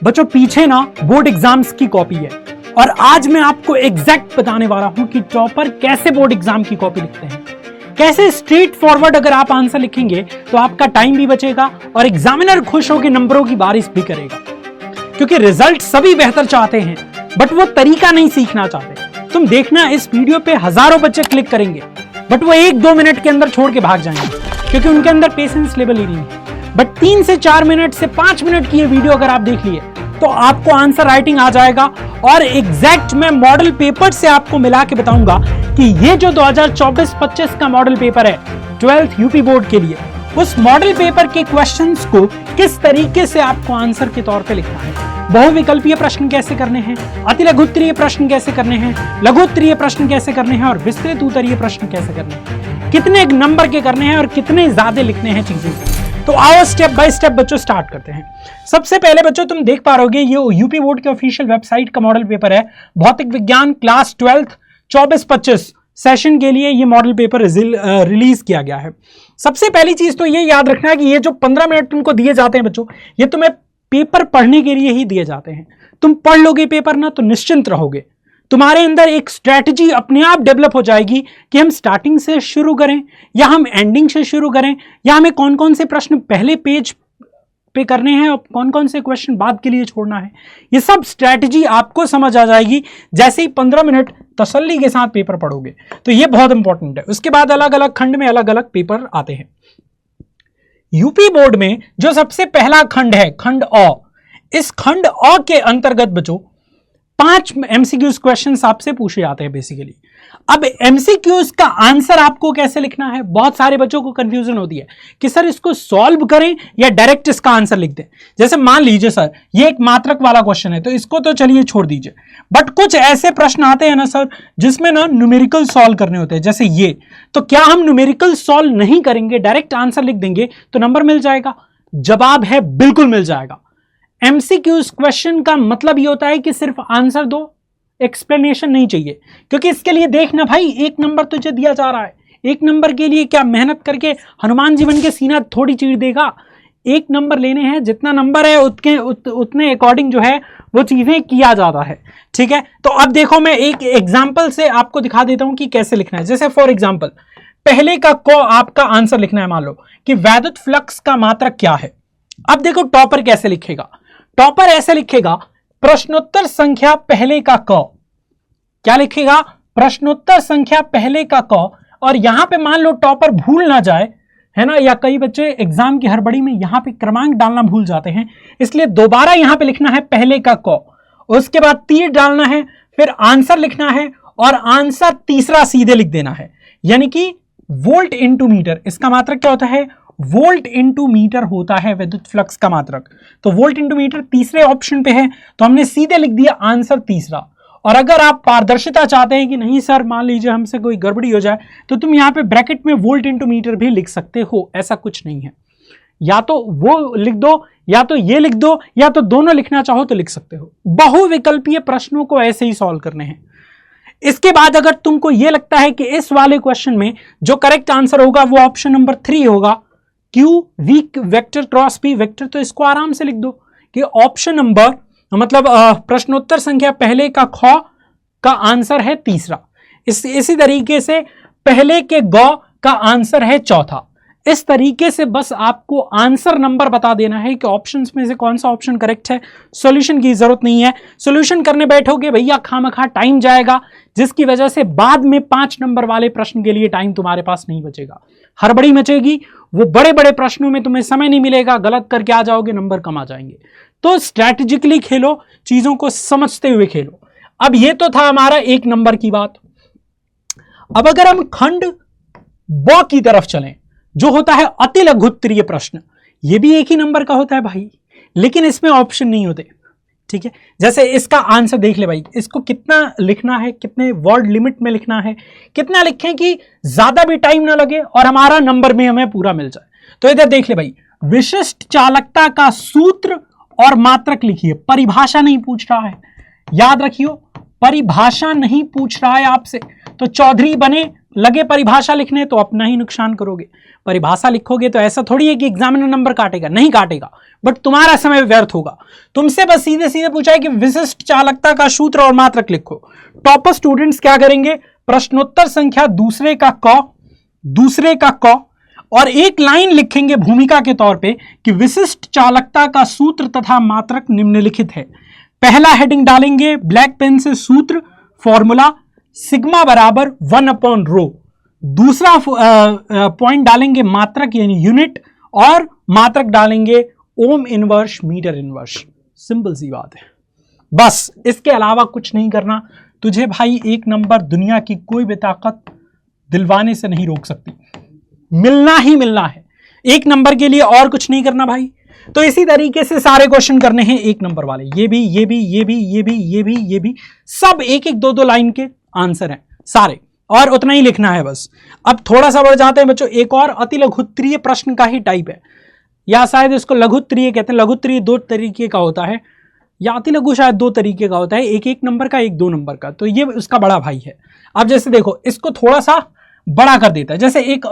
बच्चों पीछे ना बोर्ड एग्जाम्स की कॉपी है और आज मैं आपको एग्जैक्ट बताने वाला हूं कि टॉपर कैसे बोर्ड एग्जाम की कॉपी लिखते हैं, कैसे स्ट्रेट फॉरवर्ड अगर आप आंसर लिखेंगे तो आपका टाइम भी बचेगा और एग्जामिनर खुश होकर नंबरों की बारिश भी करेगा। क्योंकि रिजल्ट सभी बेहतर चाहते हैं बट वो तरीका नहीं सीखना चाहते। तुम देखना इस वीडियो पे हजारों बच्चे क्लिक करेंगे बट वो 1-2 मिनट के अंदर छोड़ के भाग जाएंगे क्योंकि उनके अंदर पेशेंस लेवल ही नहीं है। बट 3 से 4 मिनट से 5 मिनट की ये वीडियो अगर आप देख लिए तो आपको आंसर राइटिंग आ जाएगा और एग्जैक्ट मैं मॉडल पेपर से आपको मिला के बताऊंगा कि ये जो 2024-25 का मॉडल पेपर है 12th यूपी बोर्ड के लिए, उस मॉडल पेपर के क्वेश्चंस को किस तरीके से आपको आंसर के तौर पे लिखना है, बहुविकल्पीय प्रश्न कैसे करने हैं, अति लघुत्तरीय प्रश्न कैसे करने हैं, लघुत्तरीय प्रश्न कैसे करने हैं और विस्तृत उत्तरीय प्रश्न कैसे करने हैं, कितने नंबर के करने हैं और कितने ज्यादा लिखने हैं चीजें। तो आओ स्टेप बाय स्टेप बच्चों स्टार्ट करते हैं। सबसे पहले बच्चों तुम देख पा रहोगे ये यूपी बोर्ड के ऑफिशियल वेबसाइट का मॉडल पेपर है। भौतिक विज्ञान क्लास 12th 24-25 सेशन के लिए ये मॉडल पेपर रिलीज किया गया है। सबसे पहली चीज तो ये याद रखना है कि ये जो 15 मिनट तुमको दिए जाते हैं बच्चों, ये तुम्हें पेपर पढ़ने के लिए ही दिए जाते हैं। तुम पढ़ लोगे पेपर ना तो निश्चिंत रहोगे, तुम्हारे अंदर एक स्ट्रैटेजी अपने आप डेवलप हो जाएगी कि हम स्टार्टिंग से शुरू करें या हम एंडिंग से शुरू करें या हमें कौन कौन से प्रश्न पहले पेज पे करने हैं और कौन कौन से क्वेश्चन बाद के लिए छोड़ना है। ये सब स्ट्रैटेजी आपको समझ आ जाएगी जैसे ही 15 मिनट तसल्ली के साथ पेपर पढ़ोगे। तो ये बहुत इंपॉर्टेंट है। उसके बाद अलग अलग खंड में अलग अलग पेपर आते हैं। यूपी बोर्ड में जो सबसे पहला खंड है खंड अ, इस खंड अ के अंतर्गत बच्चों 5 एमसीक्यूज क्वेश्चंस आपसे पूछे जाते हैं बेसिकली। अब एमसीक्यूज का आंसर आपको कैसे लिखना है, बहुत सारे बच्चों को कंफ्यूजन होती है कि सर इसको सॉल्व करें या डायरेक्ट इसका आंसर लिख दें। जैसे मान लीजिए सर ये एक मात्रक वाला क्वेश्चन है तो इसको तो चलिए छोड़ दीजिए, बट कुछ ऐसे प्रश्न आते हैं ना सर जिसमें ना न्यूमेरिकल सॉल्व करने होते हैं, जैसे ये, तो क्या हम न्यूमेरिकल सॉल्व नहीं करेंगे, डायरेक्ट आंसर लिख देंगे तो नंबर मिल जाएगा? जवाब है बिल्कुल मिल जाएगा। एमसीक्यूज क्वेश्चन का मतलब ये होता है कि सिर्फ आंसर दो, एक्सप्लेनेशन नहीं चाहिए। क्योंकि इसके लिए देखना भाई 1 नंबर तुझे दिया जा रहा है, 1 नंबर के लिए क्या मेहनत करके हनुमान जीवन के सीना थोड़ी चीर देगा। 1 नंबर लेने हैं, जितना नंबर है उतने अकॉर्डिंग जो है वो चीजें किया जाता है। ठीक है, तो अब देखो मैं एक एग्जाम्पल से आपको दिखा देता हूं कि कैसे लिखना है। जैसे फॉर एग्जाम्पल पहले का को आपका आंसर लिखना है, मान लो कि वैद्युत फ्लक्स का मात्रक क्या है। अब देखो टॉपर कैसे लिखेगा, टॉपर ऐसे लिखेगा प्रश्नोत्तर संख्या पहले का क। क्या लिखेगा? प्रश्नोत्तर संख्या पहले का क। और यहां पे मान लो टॉपर भूल ना जाए, है ना, या कई बच्चे एग्जाम की हड़बड़ी में यहां पे क्रमांक डालना भूल जाते हैं, इसलिए दोबारा यहां पे लिखना है पहले का क, उसके बाद तीर डालना है, फिर आंसर लिखना है और आंसर तीसरा सीधे लिख देना है, यानी कि वोल्ट इंटू मीटर। इसका मात्रक क्या होता है? वोल्ट इंटू मीटर होता है विद्युत फ्लक्स का मात्रक। तो वोल्ट इंटू मीटर तीसरे ऑप्शन पे है तो हमने सीधे लिख दिया आंसर तीसरा। और अगर आप पारदर्शिता चाहते हैं कि नहीं सर मान लीजिए हमसे कोई गड़बड़ी हो जाए तो तुम यहां पे ब्रैकेट में वोल्ट इंटू मीटर भी लिख सकते हो, ऐसा कुछ नहीं है। या तो वो लिख दो या तो ये लिख दो या तो दोनों लिखना चाहो तो लिख सकते हो। बहुविकल्पीय प्रश्नों को ऐसे ही सॉल्व करने हैं। इसके बाद अगर तुमको यह लगता है कि इस वाले क्वेश्चन में जो करेक्ट आंसर होगा वो ऑप्शन नंबर 3 होगा, Q V vector cross P vector, तो इसको आराम से लिख दो कि ऑप्शन नंबर मतलब प्रश्नोत्तर संख्या पहले का ख का आंसर है तीसरा। इसी तरीके से पहले के ग का आंसर है चौथा। इस तरीके से बस आपको आंसर नंबर बता देना है कि ऑप्शंस में से कौन सा ऑप्शन करेक्ट है। सॉल्यूशन की जरूरत नहीं है, सॉल्यूशन करने बैठोगे भैया खामखा टाइम जाएगा, जिसकी वजह से बाद में 5 नंबर वाले प्रश्न के लिए टाइम तुम्हारे पास नहीं बचेगा, हड़बड़ी मचेगी, वो बड़े बड़े प्रश्नों में तुम्हें समय नहीं मिलेगा, गलत करके आ जाओगे, नंबर कम आ जाएंगे। तो स्ट्रैटेजिकली खेलो, चीजों को समझते हुए खेलो। अब ये तो था हमारा 1 नंबर की बात। अब अगर हम खंड ब की तरफ चलें, जो होता है अति लघुत्तरीय प्रश्न, ये भी 1 ही नंबर का होता है भाई, लेकिन इसमें ऑप्शन नहीं होते। ठीक है, जैसे इसका आंसर देख ले भाई, इसको कितना लिखना है, कितने वर्ड लिमिट में लिखना है, कितना लिखें कि ज्यादा भी टाइम ना लगे और हमारा नंबर भी हमें पूरा मिल जाए। तो इधर देख ले भाई, विशिष्ट चालकता का सूत्र और मात्रक लिखिए। परिभाषा नहीं पूछ रहा है, याद रखियो, परिभाषा नहीं पूछ रहा है आपसे। तो चौधरी बने लगे परिभाषा लिखने तो अपना ही नुकसान करोगे। परिभाषा लिखोगे तो ऐसा थोड़ी है कि एग्जामिनर नंबर काटेगा, नहीं काटेगा, बट तुम्हारा समय व्यर्थ होगा। तुमसे बस सीधे सीधे पूछा है कि विशिष्ट चालकता का सूत्र और मात्रक लिखो। टॉपर स्टूडेंट्स क्या करेंगे, प्रश्नोत्तर संख्या दूसरे का क और एक लाइन लिखेंगे भूमिका के तौर पे कि विशिष्ट चालकता का सूत्र तथा मात्रक निम्नलिखित है। पहला हेडिंग डालेंगे ब्लैक पेन से सूत्र फॉर्मूला सिग्मा बराबर 1/ρ। दूसरा पॉइंट डालेंगे मात्रक यानी यूनिट, और मात्रक डालेंगे ohm inverse metre inverse. Simple सी बात है, बस इसके अलावा कुछ नहीं करना। तुझे भाई 1 नंबर दुनिया की कोई भी ताकत दिलवाने से नहीं रोक सकती, मिलना ही मिलना है 1 नंबर के लिए, और कुछ नहीं करना भाई। तो इसी तरीके से सारे क्वेश्चन करने हैं 1 नंबर वाले, ये भी सब 1-1, 2-2 लाइन के आंसर हैं सारे, और उतना ही लिखना है बस। अब थोड़ा सा बढ़ जाते हैं बच्चों, एक और अति लघुत्तरीय प्रश्न का ही टाइप है, या शायद इसको लघुत्तरीय कहते हैं। लघुत्तरीय 2 तरीके का होता है, या अति लघु शायद 2 तरीके का होता है, एक 1 नंबर का, एक 2 नंबर का। तो ये उसका बड़ा भाई है। अब जैसे देखो, इसको थोड़ा सा बड़ा कर देता है, जैसे एक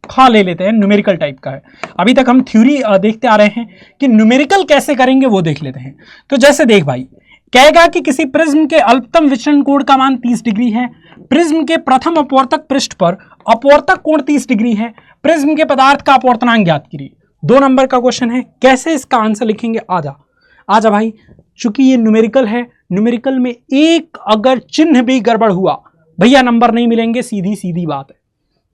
खा ले लेते हैं, न्यूमेरिकल टाइप का है। अभी तक हम थ्योरी देखते आ रहे हैं कि न्यूमेरिकल कैसे करेंगे वो देख लेते हैं। तो जैसे देख भाई, कहेगा कि किसी प्रिज्म के अल्पतम विचलन कोण का मान 30 डिग्री है, प्रिज्म के प्रथम अपवर्तक पृष्ठ पर अपवर्तक कोण 30 डिग्री है, प्रिज्म के पदार्थ का अपवर्तनांक ज्ञात कीजिए। 2 नंबर का क्वेश्चन है, कैसे इसका आंसर लिखेंगे? आजा भाई, चूंकि ये न्यूमेरिकल है, न्यूमेरिकल में एक अगर चिन्ह भी गड़बड़ हुआ भैया नंबर नहीं मिलेंगे, सीधी सीधी बात है।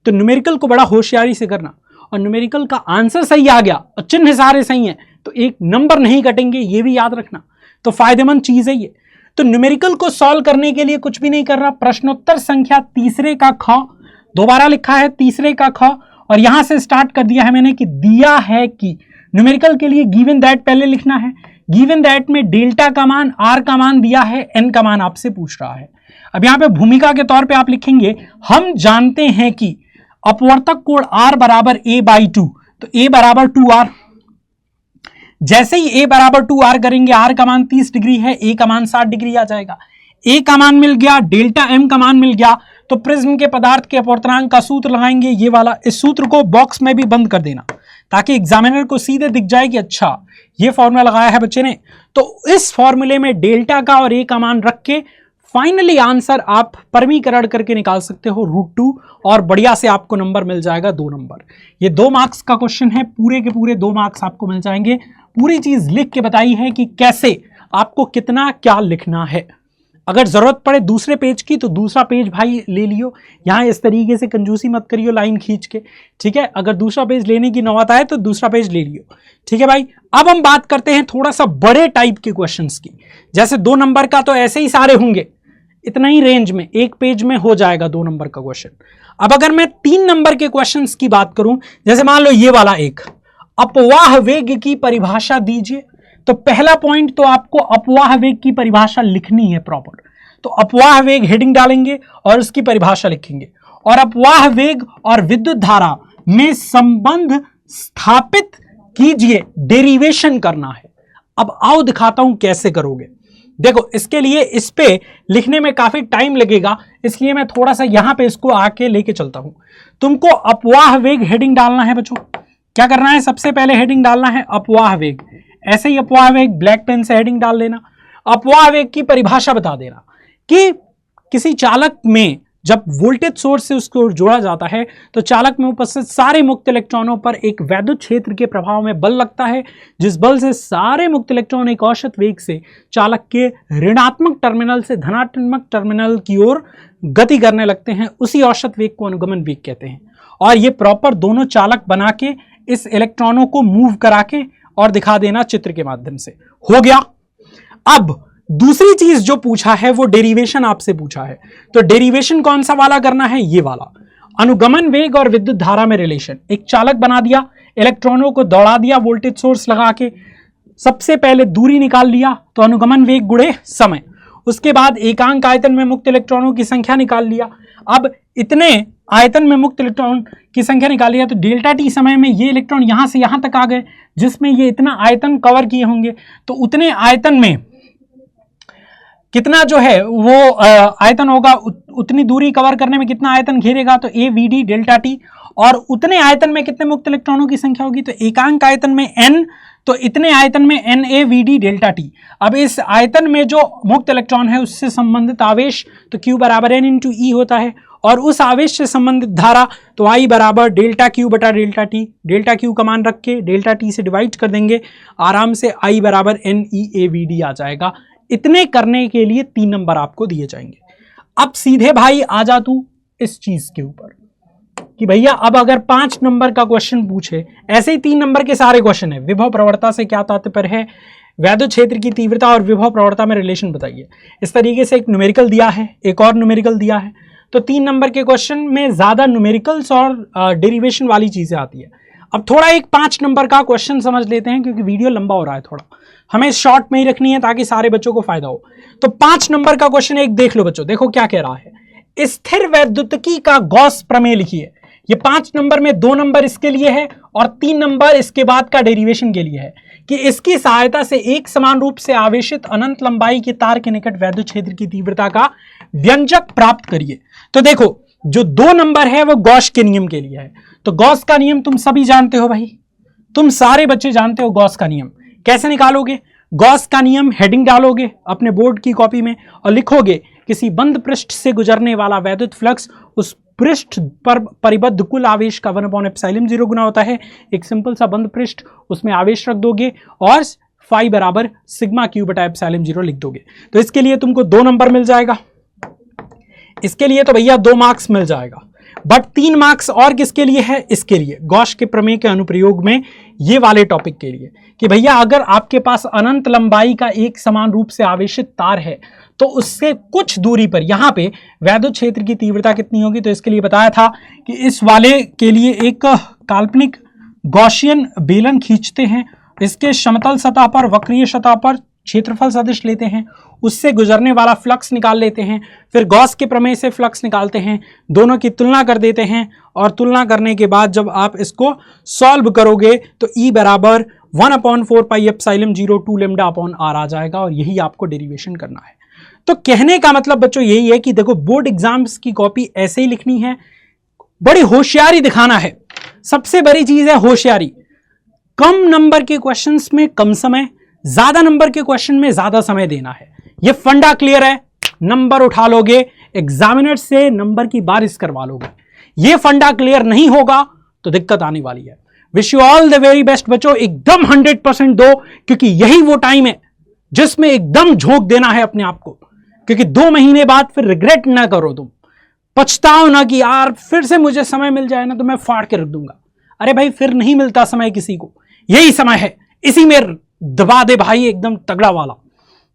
तो न्यूमेरिकल को बड़ा होशियारी से करना, और न्यूमेरिकल का आंसर सही आ गया और चिन्ह सारे सही हैं तो 1 नंबर नहीं कटेंगे, ये भी याद रखना। तो फायदेमंद चीज है ये। तो न्यूमेरिकल को सॉल्व करने के लिए कुछ भी नहीं कर रहा, प्रश्नोत्तर संख्या तीसरे का ख, दोबारा लिखा है तीसरे का ख, और यहां से स्टार्ट कर दिया है मैंने कि दिया है कि न्यूमेरिकल के लिए गिवन दैट पहले लिखना है। गिवन दैट में डेल्टा का मान, आर का मान दिया है, एन का मान आपसे पूछ रहा है। अब यहां पे भूमिका के तौर पे आप लिखेंगे हम जानते हैं कि अपवर्तक कोण r बराबर a/2, तो a बराबर 2r। जैसे ही a बराबर 2r करेंगे, r का मान 30 डिग्री है, a का मान 60 डिग्री आ जाएगा। a का मान मिल गया, डेल्टा m का मान मिल गया, तो प्रिज्म के पदार्थ के अपवर्तनांक का सूत्र लगाएंगे ये वाला। इस सूत्र को बॉक्स में भी बंद कर देना ताकि एग्जामिनर को सीधे दिख जाए कि अच्छा ये फॉर्मूला लगाया है बच्चे ने। तो इस फॉर्मूले में डेल्टा का और a का मान रख के फाइनली आंसर आप परमीकरण करके निकाल सकते हो √2, और बढ़िया से आपको नंबर मिल जाएगा 2 नंबर। ये 2 मार्क्स का क्वेश्चन है, पूरे के पूरे 2 मार्क्स आपको मिल जाएंगे। पूरी चीज लिख के बताई है कि कैसे आपको कितना क्या लिखना है। अगर जरूरत पड़े दूसरे पेज की तो दूसरा पेज भाई ले लियो, यहाँ इस तरीके से कंजूसी मत करियो लाइन खींच के, ठीक है। अगर दूसरा पेज लेने की नौबत आए तो दूसरा पेज ले लियो, ठीक है भाई। अब हम बात करते हैं थोड़ा सा बड़े टाइप के क्वेश्चंस की। जैसे 2 नंबर का तो ऐसे ही सारे होंगे, इतना ही रेंज में 1 पेज में हो जाएगा 2 नंबर का क्वेश्चन। अब अगर मैं 3 नंबर के क्वेश्चंस की बात करूं, जैसे मान लो ये वाला एक, अपवाह वेग की परिभाषा दीजिए। तो पहला पॉइंट तो आपको अपवाह वेग की परिभाषा लिखनी है प्रॉपर। तो अपवाह वेग हेडिंग डालेंगे और उसकी परिभाषा लिखेंगे, और अपवाह वेग और विद्युत धारा में संबंध स्थापित कीजिए, डेरिवेशन करना है। अब आओ दिखाता हूं कैसे करोगे। देखो, इसके लिए इस पे लिखने में काफी टाइम लगेगा, इसलिए मैं थोड़ा सा यहां पे इसको आके लेके चलता हूं। तुमको अपवाह वेग हेडिंग डालना है बच्चों। क्या करना है, सबसे पहले हेडिंग डालना है अपवाह वेग। ऐसे ही अपवाह वेग ब्लैक पेन से हेडिंग डाल देना। अपवाह वेग की परिभाषा बता देना कि किसी चालक में जब वोल्टेज सोर्स से उसको जोड़ा जाता है तो चालक में उपस्थित सारे मुक्त इलेक्ट्रॉनों पर एक वैद्युत क्षेत्र के प्रभाव में बल लगता है, जिस बल से सारे मुक्त इलेक्ट्रॉन एक औसत वेग से चालक के ऋणात्मक टर्मिनल से धनात्मक टर्मिनल की ओर गति करने लगते हैं। उसी औसत वेग को अनुगमन वेग कहते हैं। और ये प्रॉपर दोनों चालक बना के इस इलेक्ट्रॉनों को मूव करा के और दिखा देना चित्र के माध्यम से। हो गया। अब दूसरी चीज जो पूछा है वो डेरिवेशन आपसे पूछा है। तो डेरिवेशन कौन सा वाला करना है, ये वाला। अनुगमन वेग और विद्युत धारा में रिलेशन। एक चालक बना दिया, इलेक्ट्रॉनों को दौड़ा दिया वोल्टेज सोर्स लगा के, सबसे पहले दूरी निकाल लिया तो अनुगमन वेग गुणे समय, उसके बाद एकांक आयतन में मुक्त इलेक्ट्रॉनों की संख्या निकाल लिया। अब इतने आयतन में मुक्त इलेक्ट्रॉन की संख्या निकाल लिया तो डेल्टा टी समय में ये इलेक्ट्रॉन यहां से यहां तक आ गए, जिसमें ये इतना आयतन कवर किए होंगे। तो उतने आयतन में कितना जो है वो आयतन होगा, उतनी दूरी कवर करने में कितना आयतन घेरेगा, तो ए वी डी डेल्टा टी, और उतने आयतन में कितने मुक्त इलेक्ट्रॉनों की संख्या होगी, तो एकांक आयतन में n, तो इतने आयतन में N A V D delta T. अब इस आयतन में जो मुक्त इलेक्ट्रॉन है उससे संबंधित आवेश तो Q बराबर n इंटू ई होता है, और उस आवेश से संबंधित धारा तो I बराबर डेल्टा Q बटा डेल्टा टी। डेल्टा Q का मान रख के डेल्टा टी से डिवाइड कर देंगे, आराम से I बराबर N E A V D आ जाएगा। इतने करने के लिए 3 नंबर आपको दिए जाएंगे। अब सीधे भाई आ जा तू इस चीज के ऊपर कि भैया अब अगर 5 नंबर का क्वेश्चन पूछे, ऐसे ही 3 नंबर के सारे क्वेश्चन है, विभव प्रवणता से क्या तात्पर्य है, वैद्युत क्षेत्र की तीव्रता और विभव प्रवणता में रिलेशन बताइए। इस तरीके से एक न्यूमेरिकल दिया है, एक और न्यूमेरिकल दिया है, तो 3 नंबर के क्वेश्चन में ज्यादा न्यूमेरिकल्स और डेरिवेशन वाली चीजें आती है। अब थोड़ा एक 5 नंबर का क्वेश्चन समझ लेते हैं, क्योंकि वीडियो लंबा हो रहा है, थोड़ा हमें शॉर्ट में ही रखनी है ताकि सारे बच्चों को फायदा हो। तो 5 नंबर का क्वेश्चन एक देख लो बच्चों, देखो क्या कह रहा है, स्थिर वैद्युतिकी का गॉस प्रमेय लिखिए। ये 5 नंबर में 2 नंबर इसके लिए है और 3 नंबर इसके बाद का डेरिवेशन के लिए है कि इसकी सहायता से एक समान रूप से आवेशित अनंत लंबाई के तार के निकट वैद्युत क्षेत्र की तीव्रता का व्यंजक प्राप्त करिए। तो देखो जो 2 नंबर है वो गॉस के नियम के लिए है, तो गॉस का नियम तुम सभी जानते हो भाई, तुम सारे बच्चे जानते हो गॉस का नियम कैसे निकालोगे। गॉस का नियम हेडिंग डालोगे अपने बोर्ड की कॉपी में और लिखोगे किसी बंद पृष्ठ से गुजरने वाला वैद्युत फ्लक्स उस पृष्ठ पर परिबद्ध कुल आवेश का 1/ε0 गुना होता है। एक सिंपल सा बंद पृष्ठ, उसमें आवेश रख दोगे और फाई बराबर सिग्मा क्यू बटा ε0 लिख दोगे। तो इसके लिए तुमको 2 नंबर मिल जाएगा, इसके लिए तो भैया 2 मार्क्स मिल जाएगा। बट 3 मार्क्स और किसके लिए है, इसके लिए गॉस के प्रमेय के अनुप्रयोग में ये वाले टॉपिक के लिए कि भैया अगर आपके पास अनंत लंबाई का एक समान रूप से आवेशित तार है तो उससे कुछ दूरी पर यहां पे वैद्युत क्षेत्र की तीव्रता कितनी होगी। तो इसके लिए बताया था कि इस वाले के लिए एक काल्पनिक गॉसियन बेलन खींचते हैं, इसके समतल सतह पर वक्रीय सतह पर क्षेत्रफल सदिश लेते हैं, उससे गुजरने वाला फ्लक्स निकाल लेते हैं, फिर गॉस के प्रमेय से फ्लक्स निकालते हैं, दोनों की तुलना कर देते हैं और तुलना करने के बाद जब आप इसको सॉल्व करोगे तो E बराबर 1/4πε0 2 लैम्डा अपॉन r आ जाएगा और यही आपको डेरिवेशन करना है। तो कहने का मतलब बच्चों यही है कि देखो बोर्ड एग्जाम्स की कॉपी ऐसे ही लिखनी है, बड़ी होशियारी दिखाना है। सबसे बड़ी चीज है होशियारी, कम नंबर के क्वेश्चंस में कम समय, ज्यादा नंबर के क्वेश्चन में ज्यादा समय देना है। ये फंडा क्लियर है, नंबर उठा लोगे, एग्जामिनर से नंबर की बारिश करवा लोगे। ये फंडा क्लियर नहीं होगा तो दिक्कत आने वाली है। Wish you all the very best बच्चों, एकदम 100% दो, क्योंकि यही वो टाइम है जिसमें एकदम झोंक देना है अपने आप को, क्योंकि 2 महीने बाद फिर रिग्रेट ना करो, तुम पछताओ ना कि यार फिर से मुझे समय मिल जाए ना तो मैं फाड़ के रख दूंगा। अरे भाई फिर नहीं मिलता समय किसी को, यही समय है, इसी में दबा दे भाई एकदम तगड़ा वाला,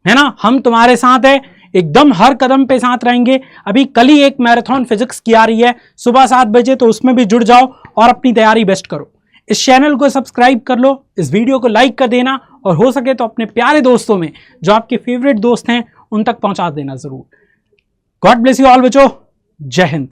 है ना। हम तुम्हारे साथ है, एकदम हर कदम पे साथ रहेंगे। अभी कल ही एक मैराथन फिजिक्स की आ रही है सुबह 7 बजे, तो उसमें भी जुड़ जाओ और अपनी तैयारी बेस्ट करो। इस चैनल को सब्सक्राइब कर लो, इस वीडियो को लाइक कर देना और हो सके तो अपने प्यारे दोस्तों में जो आपके फेवरेट दोस्त हैं उन तक पहुंचा देना जरूर। गॉड ब्लेस यू ऑल बच्चों, जय हिंद।